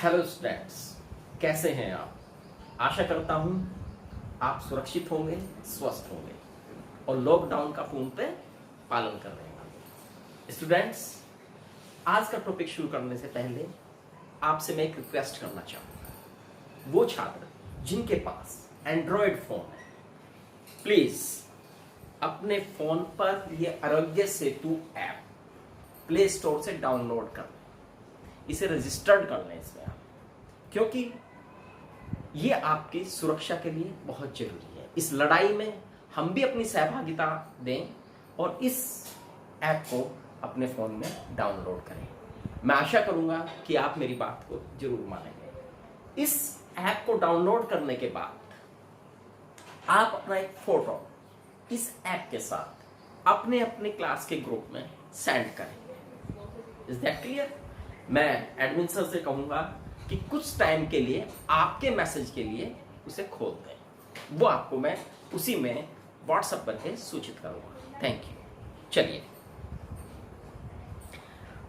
Hello students, कैसे हैं आप? आशा करता हूं आप सुरक्षित होंगे, स्वस्थ होंगे और लॉकडाउन का पूर्णतः पालन कर रहे हैं। स्टूडेंट्स, आज का टॉपिक शुरू करने से पहले आपसे मैं एक रिक्वेस्ट करना चाहूंगा। वो छात्र जिनके पास एंड्रॉयड फोन है, प्लीज अपने फोन पर ये Aarogya Setu app play store से डाउनलोड कर लें, इसे रजिस्टर्ड कर लें इसमें आप, क्योंकि ये आपकी सुरक्षा के लिए बहुत जरूरी है। इस लड़ाई में हम भी अपनी सहभागिता दें और इस ऐप को अपने फोन में डाउनलोड करें। मैं आशा करूंगा कि आप मेरी बात को जरूर मानेंगे। इस ऐप को डाउनलोड करने के बाद आप अपना एक फोटो इस ऐप के साथ अपने अपने क्लास के ग्रुप में सेंड करेंगे। Is that clear? मैं एडमिन सर से कहूंगा कि कुछ टाइम के लिए आपके मैसेज के लिए उसे खोल दें। वो आपको मैं उसी में व्हाट्सएप पर सूचित करूंगा। Thank you. चलिए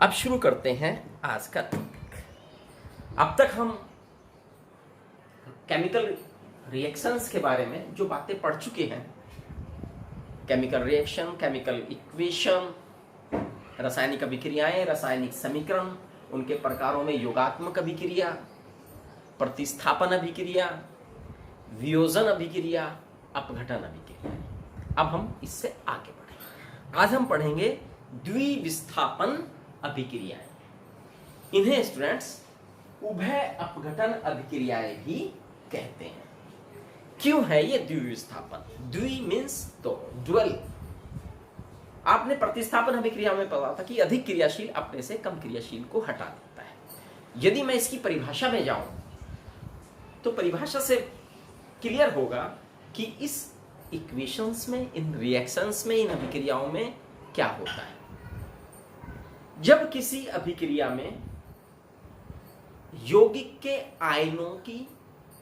अब शुरू करते हैं आज का टॉपिक। अब तक हम केमिकल रिएक्शंस के बारे में जो बातें पढ़ चुके हैं, केमिकल रिएक्शन, केमिकल इक्वेशन, रासायनिक अभिक्रियाएं, रासायनिक समीकरण, उनके प्रकारों में योगात्मक अभिक्रिया, प्रतिस्थापन अभिक्रिया, वियोजन अभिक्रिया, अपघटन अभिक्रिया। अब हम इससे आगे बढ़ेंगे। आज हम पढ़ेंगे द्विविस्थापन अभिक्रियाएं। इन्हें स्टूडेंट्स उभय अपघटन अभिक्रियाएं भी कहते हैं। क्यों है ये द्विविस्थापन? द्वि मीन्स दो, ड्वेल। आपने प्रतिस्थापन अभिक्रिया में पढ़ा था कि अधिक क्रियाशील अपने से कम क्रियाशील को हटा देता है। यदि मैं इसकी परिभाषा में जाऊं तो परिभाषा से क्लियर होगा कि इस इक्वेशंस में, इन रिएक्शंस में, इन अभिक्रियाओं में क्या होता है। जब किसी अभिक्रिया में यौगिक के आयनों की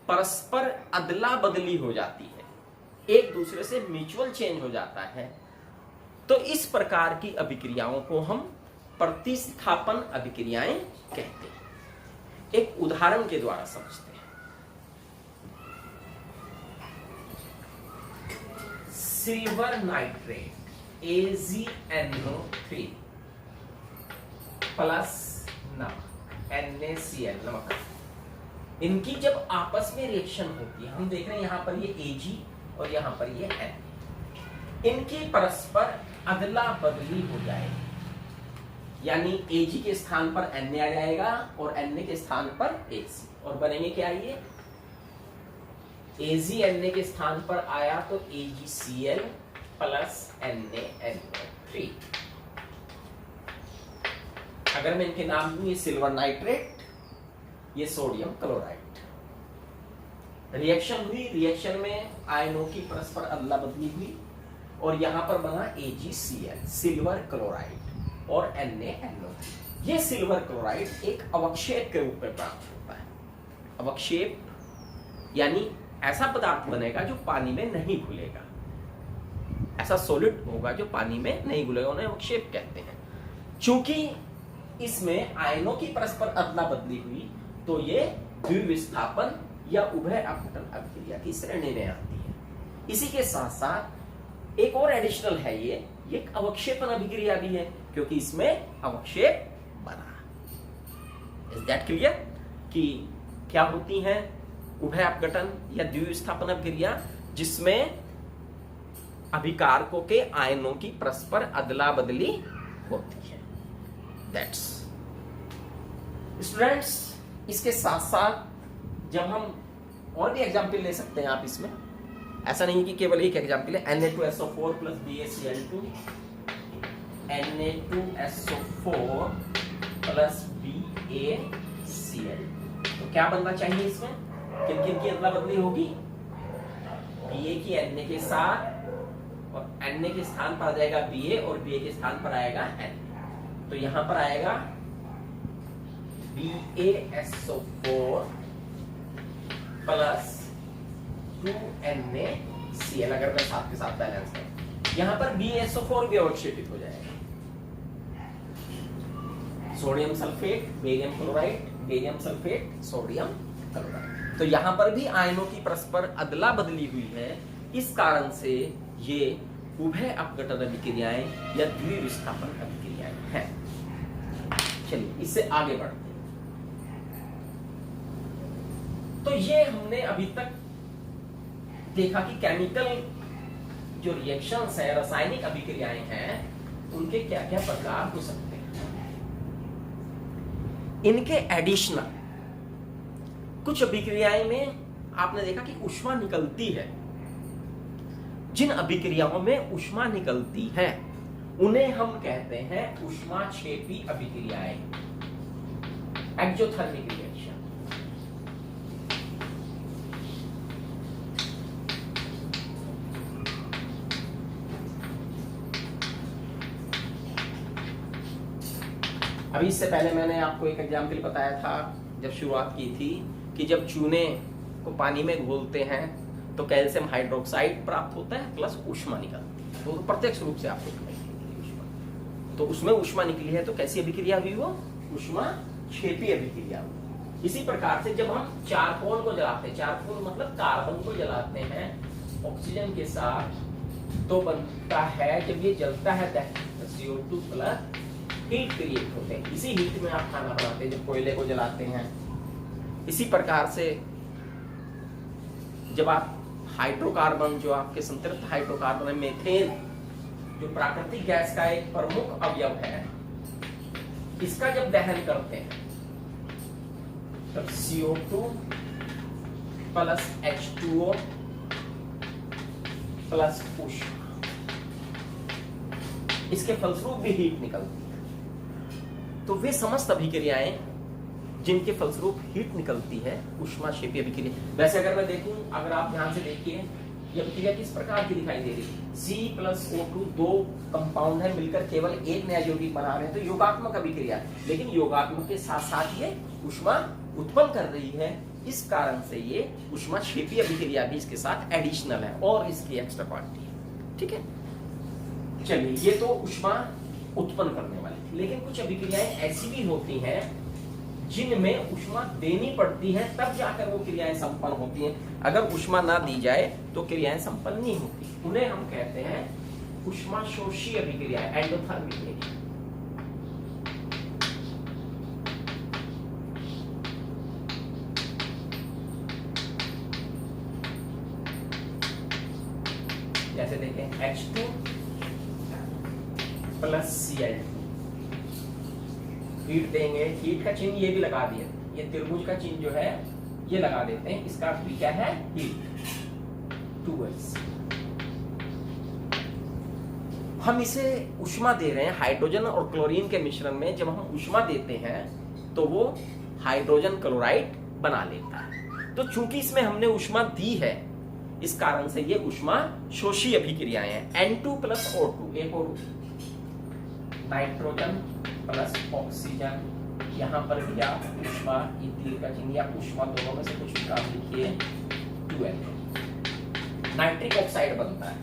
परस्पर अदला बदली हो जाती है, एक दूसरे से म्यूचुअल चेंज हो जाता है, तो इस प्रकार की अभिक्रियाओं को हम प्रतिस्थापन अभिक्रियाएं कहते हैं। एक उदाहरण के द्वारा समझते हैं। सिल्वर नाइट्रेट AgNO3 प्लस नमक NaCl, नमक। इनकी जब आपस में रिएक्शन होती है, हम देख रहे हैं यहां पर ये Ag और यहां पर ये N, इनकी परस्पर अदला बदली हो जाएगी, यानी Ag के स्थान पर Na आ जाएगा और Na के स्थान पर Ac, और बनेंगे क्या? ये Ag Na के स्थान पर आया तो AgCl प्लस NaNO3। अगर मैं इनके नाम दूं, ये सिल्वर नाइट्रेट, ये सोडियम क्लोराइड। रिएक्शन हुई, रिएक्शन में आयनों की परस्पर अदला बदली हुई और यहां पर बना AgCl, सिल्वर क्लोराइड, और NaNO3। ये सिल्वर क्लोराइड एक अवक्षेप के रूप में प्राप्त होता है। अवक्षेप यानी ऐसा पदार्थ बनेगा जो पानी में नहीं घुलेगा, ऐसा सॉलिड होगा जो पानी में नहीं घुलेगा, उन्हें अवक्षेप कहते हैं। चूंकि इसमें आयनों की परस्पर अदला बदली हुई तो ये द्विविस्थापन या उभय अपघटन अभिक्रिया की श्रेणी में आती है। इसी के साथ साथ एक और एडिशनल है, ये एक अवक्षेपन अभिक्रिया भी है, क्योंकि इसमें अवक्षेप बना। इज दैट क्लियर कि क्या होती है उभय अपघटन या द्विविस्थापन अभिक्रिया? जिसमें अभिकारकों के आयनों की परस्पर अदला बदली होती है। दैट्स स्टूडेंट्स, इसके साथ साथ जब हम और भी एग्जाम्पल ले सकते हैं आप इसमें, ऐसा नहीं कि केवल एक एग्जाम्पल है। Na2SO4 plus BaCl2, Na2SO4 plus BaCl, तो क्या बनना चाहिए इसमें? किन किन की अदला बदली होगी? Ba की Na के साथ, और Na के स्थान पर आ जाएगा Ba और Ba के स्थान पर आएगा N, तो यहां पर आएगा BaSO4 प्लस 2NaCl। अगर मैं साथ के साथ बैलेंस करूं, यहां पर BaSO4 भी अवक्षेपित हो जाएगा। Sodium sulphate, barium chloride, barium sulphate, sodium chloride. तो यहां पर भी आयनों की परस्पर अदला बदली हुई है, इस कारण से ये उभय अपघटन अभिक्रियाएं या द्विविस्थापन अभिक्रियाएं हैं। चलिए इससे आगे बढ़ते हैं। तो ये हमने अभी तक देखा कि केमिकल जो रिएक्शंस है, रासायनिक अभिक्रियाएं हैं, उनके क्या क्या प्रकार हो सकते हैं। इनके एडिशनल कुछ अभिक्रियाएं में आपने देखा कि ऊष्मा निकलती है। जिन अभिक्रियाओं में ऊष्मा निकलती है उन्हें हम कहते हैं ऊष्माक्षेपी अभिक्रियाएं, एक्सोथर्मिक रिएक्शन। अभी इससे पहले मैंने आपको एक एग्जाम्पल बताया था जब शुरुआत की थी कि जब चूने को पानी में घोलते हैं तो कैल्शियम हाइड्रोक्साइड प्राप्त होता है प्लस ऊष्मा निकलती है। तो प्रत्यक्ष रूप से आपको ऊष्मा, तो उसमें ऊष्मा निकली है, तो कैसी अभिक्रिया हुई वो? ऊष्माक्षेपी अभिक्रिया हुई। इसी प्रकार से जब हम चारकोल को जलाते हैं, चारकोल मतलब कार्बन को जलाते हैं ऑक्सीजन के साथ, तो बनता है, जब ये जलता है CO2 प्लस हीट क्रिएट होते हैं। इसी हीट में आप खाना बनाते हैं जब कोयले को जलाते हैं। इसी प्रकार से जब आप हाइड्रोकार्बन, जो आपके संतृप्त हाइड्रोकार्बन है, मीथेन जो प्राकृतिक गैस का एक प्रमुख अवयव है, इसका जब दहन करते हैं तब CO2 प्लस H2O प्लस ऊष्मा, इसके फलस्वरूप भी हीट निकलती है। तो वे समस्त अभिक्रियाएं जिनके फलस्वरूप हीट निकलती है ऊष्माक्षेपी अभिक्रिया। वैसे अगर मैं देखूं, अगर आप ध्यान से देखिए, ये अभिक्रिया किस प्रकार की दिखाई दे रही है? C+O2 दो कंपाउंड है, मिलकर केवल एक नया यौगिक बना रहे हैं, तो योगात्मक अभिक्रिया है। लेकिन योगात्मक के साथ साथ ये ऊष्मा उत्पन्न कर रही है, इस कारण से ये ऊष्माक्षेपी अभिक्रिया भी इसके साथ एडिशनल है और इसकी एक्स्ट्रा क्वांटिटी है। ठीक है, चलिए ये तो ऊष्मा उत्पन्न करने वाली थी। लेकिन कुछ अभिक्रियाएं ऐसी भी होती हैं जिनमें ऊष्मा देनी पड़ती है, तब जाकर वो क्रियाएं संपन्न होती हैं। अगर ऊष्मा ना दी जाए तो क्रियाएं संपन्न नहीं होती। उन्हें हम कहते हैं ऊष्मा शोषी अभिक्रिया, एंडोथर्मिक रिएक्शन। जैसे देखें H2 प्लस Cl2, हीट देंगे, हीट का चिन्ह ये भी लगा दिया, ये त्रिभुज का चिन्ह जो है ये लगा देते हैं, इसका अर्थ भी क्या है? हीट। 2s हम इसे ऊष्मा दे रहे हैं हाइड्रोजन और क्लोरीन के मिश्रण में। जब हम ऊष्मा देते हैं तो वो हाइड्रोजन क्लोराइड बना लेता है। तो चूंकि इसमें हमने ऊष्मा दी है, इस कारण से ये ऊष्मा शोषी अभिक्रियाएं हैं। N2 प्लस O2, एक और नाइट्रोजन प्लस ऑक्सीजन, यहां पर भी आप ऊष्मा, ये तीर का चिन्ह या ऊष्मा, दोनों में से कुछ भी आप लिखिए, 2N, नाइट्रिक ऑक्साइड बनता है।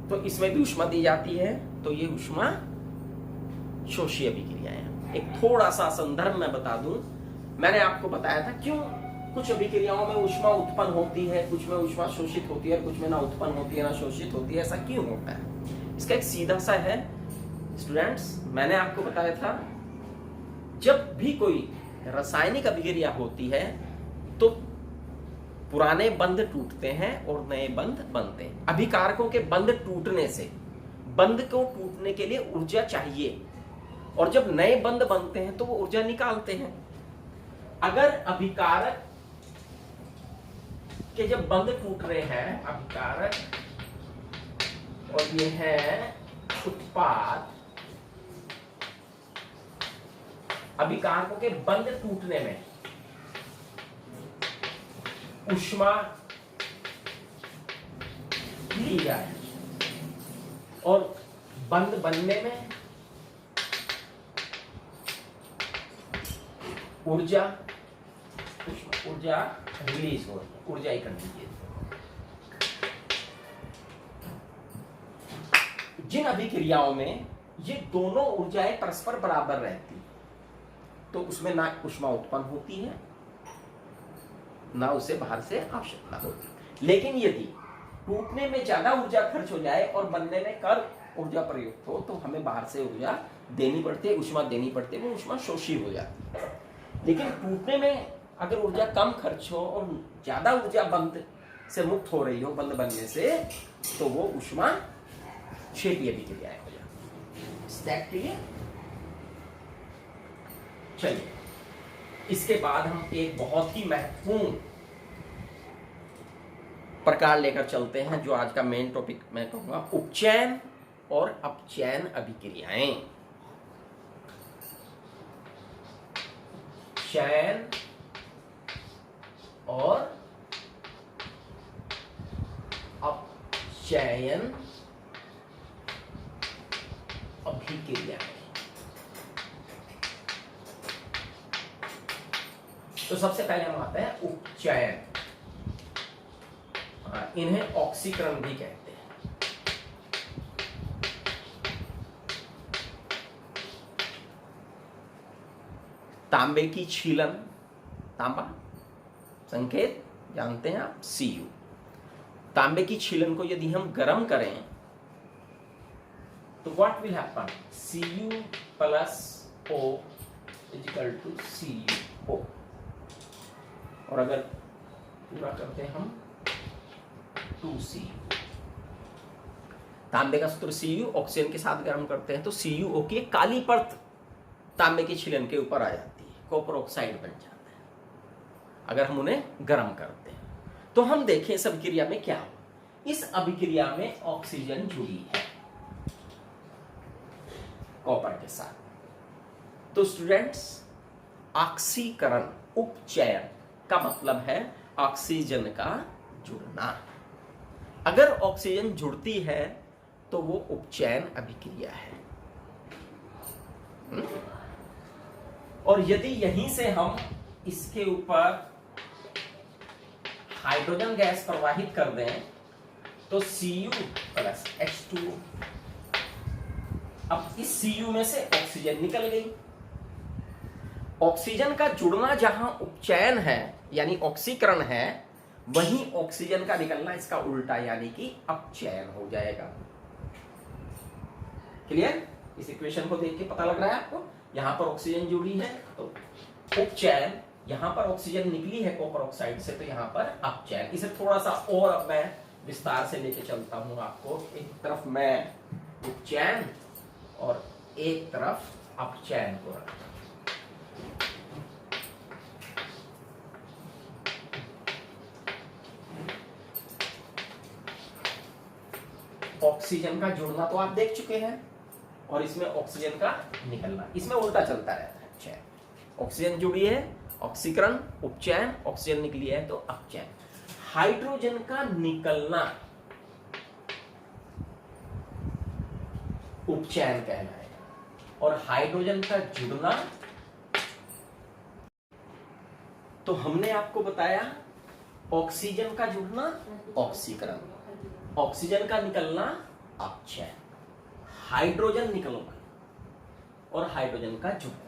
तो इसमें भी ऊष्मा दी जाती है, तो ये ऊष्मा शोषी अभिक्रियाएं हैं। एक थोड़ा सा संदर्भ मैं बता दूं, मैंने आपको बताया था क्यों कुछ अभिक्रियाओं में ऊष्मा उत्पन्न होती है, कुछ में ऊष्मा शोषित होती है, कुछ में ना उत्पन्न होती है ना शोषित होती है। ऐसा क्यों होता है? इसका एक सीधा सा है स्टूडेंट्स, मैंने आपको बताया था जब भी कोई रासायनिक अभिक्रिया होती है तो पुराने बंध टूटते हैं और नए बंध बनते हैं। अभिकारकों के बंध टूटने से, बंध को टूटने के लिए ऊर्जा चाहिए, और जब नए बंध बनते हैं तो वो ऊर्जा निकालते हैं। अगर अभिकारक के जब बंध टूट रहे हैं, अभिकारक और ये है उत्पाद, अभिकारकों के बंध टूटने में ऊष्मा ली जाए और बंध बनने में ऊर्जा रिलीज हो, ऊर्जा ही कर दीजिए। जिन अभिक्रियाओं में ये दोनों ऊर्जाएं परस्पर बराबर रहती, तो उसमें ना ऊष्मा उत्पन्न होती है, ना उसे बाहर से आवश्यकता होती। लेकिन यदि टूटने में ज्यादा ऊर्जा खर्च हो जाए और बनने में कम ऊर्जा प्रयुक्त हो तो हमें बाहर से ऊर्जा देनी पड़ती है, ऊष्मा देनी पड़ती है, वो ऊष्मा शोषी हो जाती है। लेकिन टूटने में अगर ऊर्जा कम खर्च हो और ज्यादा ऊर्जा बंद से मुक्त हो रही हो, बंद बनने से, तो वो ऊष्मा क्षेपीय अभिक्रियाएं हो जाती है। चलिए, इसके बाद हम एक बहुत ही महत्वपूर्ण प्रकार लेकर चलते हैं, जो आज का मेन टॉपिक मैं कहूंगा, उपचयन और अपचयन अभिक्रियाएं। चयन और अपचयन अभिक्रियाएं। तो सबसे पहले हम आते हैं उपचयन। इन्हें ऑक्सीकरण भी कहते हैं। तांबे की छीलन, तांबा संकेत जानते हैं आप, Cu। तांबे की छीलन को यदि हम गर्म करें तो what will happen, Cu plus O equal to Cu। और अगर पूरा करते हैं हम 2Cu, तांबे का सूत्र Cu, ऑक्सीजन के साथ गर्म करते हैं तो CuO की काली परत तांबे की छीलन के ऊपर आ जाती है, कॉपर ऑक्साइड बन जाता है अगर हम उन्हें गर्म करते हैं। तो हम देखें इस अभिक्रिया में क्या हो। इस अभिक्रिया में ऑक्सीजन जुड़ी है कॉपर के साथ। तो स्टूडेंट्स, ऑक्सीकरण, उपचयन का मतलब है ऑक्सीजन का जुड़ना। अगर ऑक्सीजन जुड़ती है तो वो उपचयन अभिक्रिया है। और यदि यहीं से हम इसके ऊपर हाइड्रोजन गैस प्रवाहित कर दें तो Cu प्लस H2O। अब इस Cu में से ऑक्सीजन निकल गई। ऑक्सीजन का जुड़ना जहां उपचयन है यानी ऑक्सीकरण है, वहीं ऑक्सीजन का निकलना इसका उल्टा यानी कि अपचयन हो जाएगा। क्लियर? इस इक्वेशन को देख के पता लग रहा है आपको, यहां पर ऑक्सीजन जुड़ी है तो उपचयन, यहां पर ऑक्सीजन निकली है कॉपर ऑक्साइड से तो यहां पर अपचयन। इसे थोड़ा सा और अब मैं विस्तार से लेके चलता हूं आपको। एक तरफ मैं उपचयन और एक तरफ अपचयन को रखता हूं। ऑक्सीजन का जुड़ना तो आप देख चुके हैं और इसमें ऑक्सीजन का निकलना, इसमें उल्टा चलता रहता है। चयन, ऑक्सीजन जुड़ी है, ऑक्सीकरण, उपचयन, ऑक्सीजन निकली है तो अपचयन। हाइड्रोजन का निकलना उपचयन कहलाएगा और हाइड्रोजन का जुड़ना, तो हमने आपको बताया ऑक्सीजन का जुड़ना ऑक्सीकरण, ऑक्सीजन का निकलना अपचयन, हाइड्रोजन निकलना और हाइड्रोजन का जुड़ना।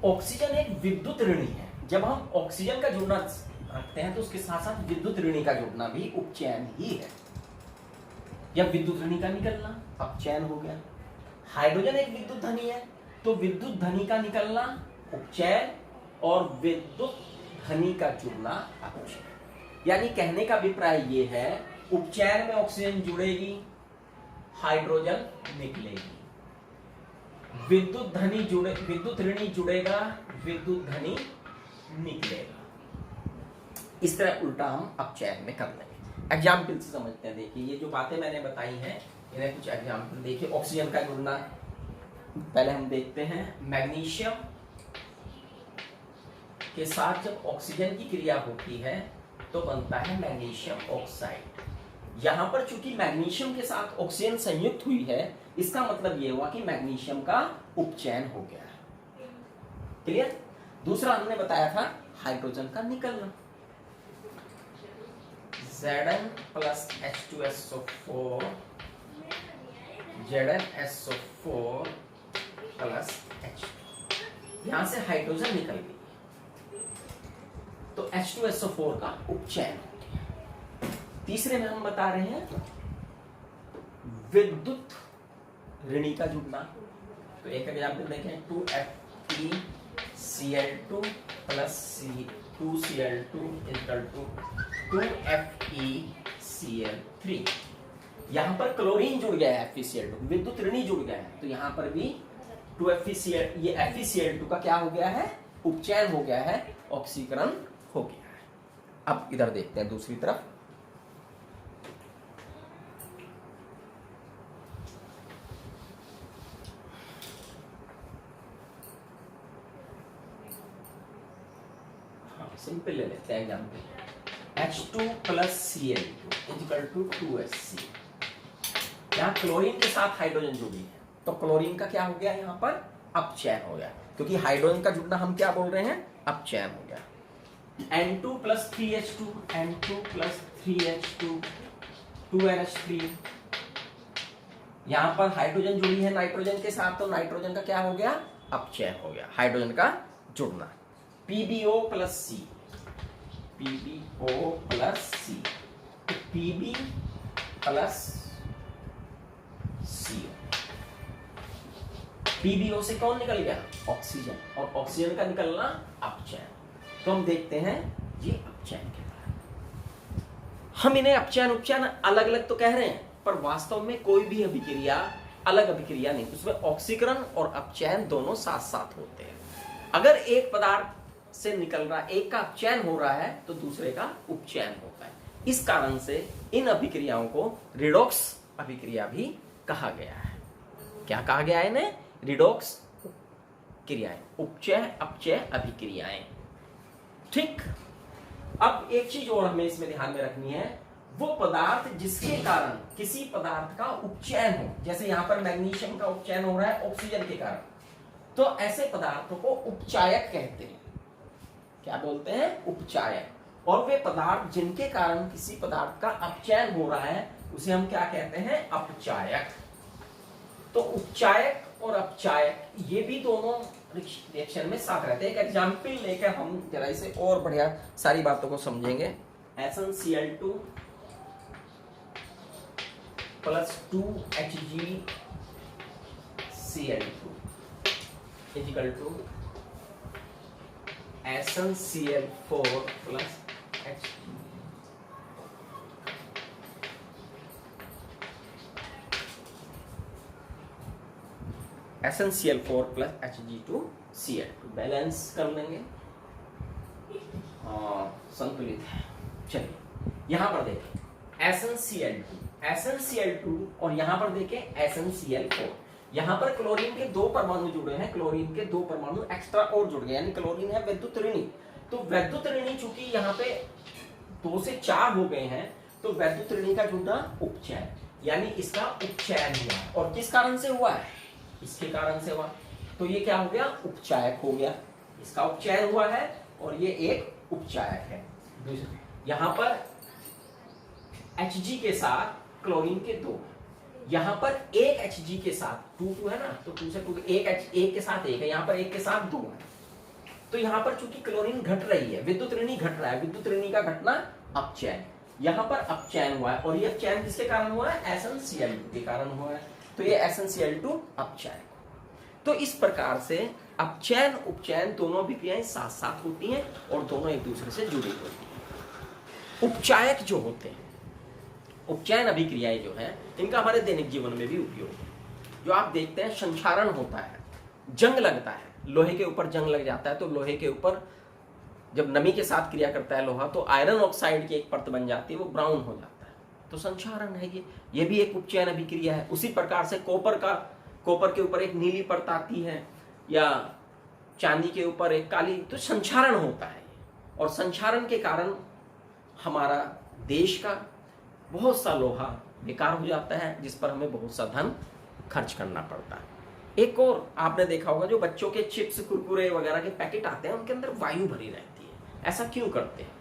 ऑक्सीजन एक विद्युत ऋणी है। जब हम ऑक्सीजन का जुड़ना रखते हैं तो उसके साथ साथ विद्युत ऋणी का जुड़ना भी उपचयन ही है। या विद्युत ऋणी का निकलना अपचयन हो गया। हाइड्रोजन एक विद्युत धनी है तो विद्युत धनी का निकलना उपचयन और विद्युत धनी का जुड़ना अपचयन। यानी कहने का अभिप्राय ये है, उपचयन में ऑक्सीजन जुड़ेगी, हाइड्रोजन निकलेगी, विद्युत धनी जुड़े, विद्युत ऋणी जुड़ेगा, विद्युत धनी निकलेगा। इस तरह उल्टा हम अपचयन में कर लेंगे। एग्जाम्पल से समझते हैं। देखिए, ये जो बातें मैंने बताई हैं इन्हें कुछ एग्जाम्पल देखिए। ऑक्सीजन का जुड़ना पहले हम देखते हैं। मैग्नीशियम के साथ जब ऑक्सीजन की क्रिया होती है तो बनता है मैग्नीशियम ऑक्साइड। यहां पर चूंकि मैग्नीशियम के साथ ऑक्सीजन संयुक्त हुई है, इसका मतलब यह हुआ कि मैग्नीशियम का उपचयन हो गया है। क्लियर? दूसरा हमने बताया था हाइड्रोजन का निकलना। Zn plus H2SO4, ZnSO4 plus H। यहां से हाइड्रोजन निकल गई तो H2SO4 का उपचयन हो गया। तीसरे में हम बता रहे हैं विद्युत ऋणी का जुड़ना। तो एक एग्जाम्पल देखें 2FeCl2 plus 2Cl2 equal to 2FeCl3। यहां पर क्लोरीन जुड़ गया है FeCl2, विद्युत ऋणी जुड़ गया है, तो यहां पर भी 2FeCl ये FeCl2 का क्या हो गया है, उपचयन हो गया है, ऑक्सीकरण हो गया है। अब इधर देखते हैं दूसरी तरफ। सिंपल ले लेते हैं example H2 plus Cl2 equal to 2Hc। यहाँ क्लोरीन के साथ हाइड्रोजन जुड़ी है तो क्लोरीन का क्या हो गया, यहाँ पर अपचयन हो गया, क्योंकि हाइड्रोजन का जुड़ना हम क्या बोल रहे हैं, अपचयन हो गया। N2 plus 3H2 N2 plus 3H2 2NH3। यहाँ पर हाइड्रोजन जुड़ी है नाइट्रोजन के साथ तो नाइट्रोजन का क्या हो गया, अपचयन हो गया, हाइड्रोजन का जुड़ना। PbO plus C, PbO plus C, Pb plus CO। PbO से कौन निकल गया, ऑक्सीजन, और ऑक्सीजन का निकलना अपचयन। तो हम देखते हैं ये अपचयन के बारे में। हम इन्हें अपचयन उपचयन अलग अलग तो कह रहे हैं, पर वास्तव में कोई भी अभिक्रिया अलग अभिक्रिया नहीं, उसमें ऑक्सीकरण और अपचयन दोनों साथ साथ होते हैं। अगर एक पदार्थ से निकल रहा, एक का अपचयन हो रहा है तो दूसरे का उपचयन होता है। इस कारण से इन अभिक्रियाओं को रिडॉक्स अभिक्रिया भी कहा गया है। क्या कहा गया है इन्हें, रिडॉक्स क्रियाएं, उपचय अपचय अभिक्रियाएं। ठीक, अब एक चीज और हमें इसमें ध्यान में रखनी है, वो पदार्थ जिसके कारण किसी पदार्थ का उपचयन हो, जैसे यहां पर मैग्नीशियम का उपचयन हो रहा है ऑक्सीजन के कारण, तो ऐसे पदार्थों को उपचायक कहते हैं। क्या बोलते हैं, उपचायक। और वे पदार्थ जिनके कारण किसी पदार्थ का अपचयन हो रहा है उसे हम क्या कहते हैं, अपचायक। तो उपचायक और अपचायक ये भी दोनों रिएक्शन में साथ रहते हैं। एक एग्जांपल लेकर हम जरा इसे और बढ़िया सारी बातों को समझेंगे। SnCl2 plus 2HgCl2 equal to SnCl4 plus Hg। SnCl4 plus Hg2Cl2 balance कर लेंगे, संतुलित है। चलिए यहां पर देखें SnCl2 और यहां पर देखें SnCl4। यहां पर क्लोरीन के दो परमाणु जुड़े हैं, क्लोरीन के दो परमाणु एक्स्ट्रा और जुड़ गए, यानी क्लोरीन है विद्युत ऋणी। तो विद्युत ऋणी चूंकि यहाँ पे 2 से 4 हो गए हैं तो विद्युत ऋणी का जुड़ना उपचयन, यानी इसका उपचयन हुआ। और किस कारण से हुआ है, इसके कारण से हुआ, तो ये क्या हो गया, उपचायक हो गया। इसका उपचयन हुआ है और ये एक उपचायक है। यहां पर Hg के साथ क्लोरीन के 2, यहां पर एक Hg के साथ 2 है ना, तो 2 से 2 एक के साथ एक है, यहां पर एक के साथ 2 है। तो यहां पर चूंकि क्लोरीन घट रही है, विद्युत ऋणी घट रहा है, विद्युत ऋणी का घटना अपचयन, यहां पर अपचयन हुआ है। और ये अपचयन किसके कारण हुआ है, SnCl2 के कारण हुआ है। तो ये SnCl2 अपचयन। तो इस प्रकार से अपचयन उपचयन दोनों अभिक्रियाएं साथ साथ होती हैं और दोनों एक दूसरे से जुड़ी होती हैं। उपचायक जो होते हैं, उपचयन अभिक्रियाएं जो हैं, इनका हमारे दैनिक जीवन में भी उपयोग है। जो आप देखते हैं संक्षारण होता है, जंग लगता है, लोहे के ऊपर जंग लग जाता है, तो लोहे के ऊपर जब नमी के साथ क्रिया करता है लोहा, तो आयरन ऑक्साइड की एक परत बन जाती है, वो ब्राउन हो जाता है, तो संक्षारण है ये भी एक उपचयन अभिक्रिया है। उसी प्रकार से कॉपर के ऊपर एक नीली परत आती है या चांदी के ऊपर एक काली, तो संक्षारण होता है। और संक्षारण के कारण हमारा देश का बहुत सा लोहा बेकार हो जाता है, जिस पर हमें बहुत सा धन खर्च करना पड़ता है। एक और आपने देखा होगा, जो बच्चों के चिप्स कुरकुरे वगैरह के पैकेट आते हैं, उनके अंदर वायु भरी रहती है। ऐसा क्यों करते हैं,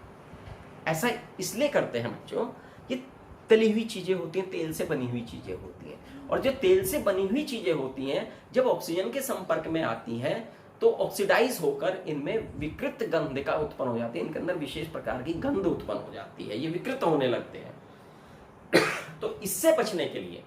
ऐसा इसलिए करते हैं बच्चों, ये तली हुई चीजें होती हैं, तेल से बनी हुई चीजें होती हैं। और जो तेल से बनी हुई चीजें होती हैं जब ऑक्सीजन के संपर्क में आती हैं तो ऑक्सीडाइज होकर इनमें विकृत गंध का उत्पन्न हो जाती है, इनके अंदर विशेष प्रकार की गंध उत्पन्न हो जाती है, ये विकृत होने लगते हैं। तो इससे बचने के लिए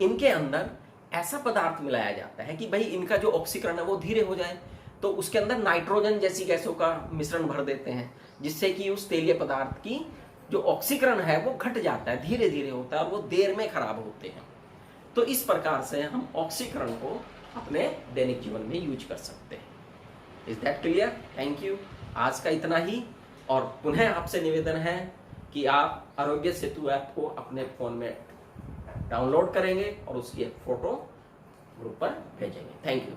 इनके अंदर ऐसा पदार्थ मिलाया जाता है कि भाई इनका जो ऑक्सीकरण है वो धीरे हो जाए, तो उसके अंदर नाइट्रोजन जैसी गैसों का मिश्रण भर देते हैं, जिससे कि उस तेलीय पदार्थ की जो ऑक्सीकरण है वो घट जाता है, धीरे धीरे होता है और वो देर में खराब होते हैं। तो इस प्रकार से हम ऑक्सीकरण को अपने दैनिक जीवन में यूज कर सकते हैं। Is that clear? Thank you. आज का इतना ही, और पुनः आपसे निवेदन है कि आप आरोग्य सेतु ऐप को अपने फोन में डाउनलोड करेंगे और उसकी एक फोटो ग्रुप पर भेजेंगे। Thank you.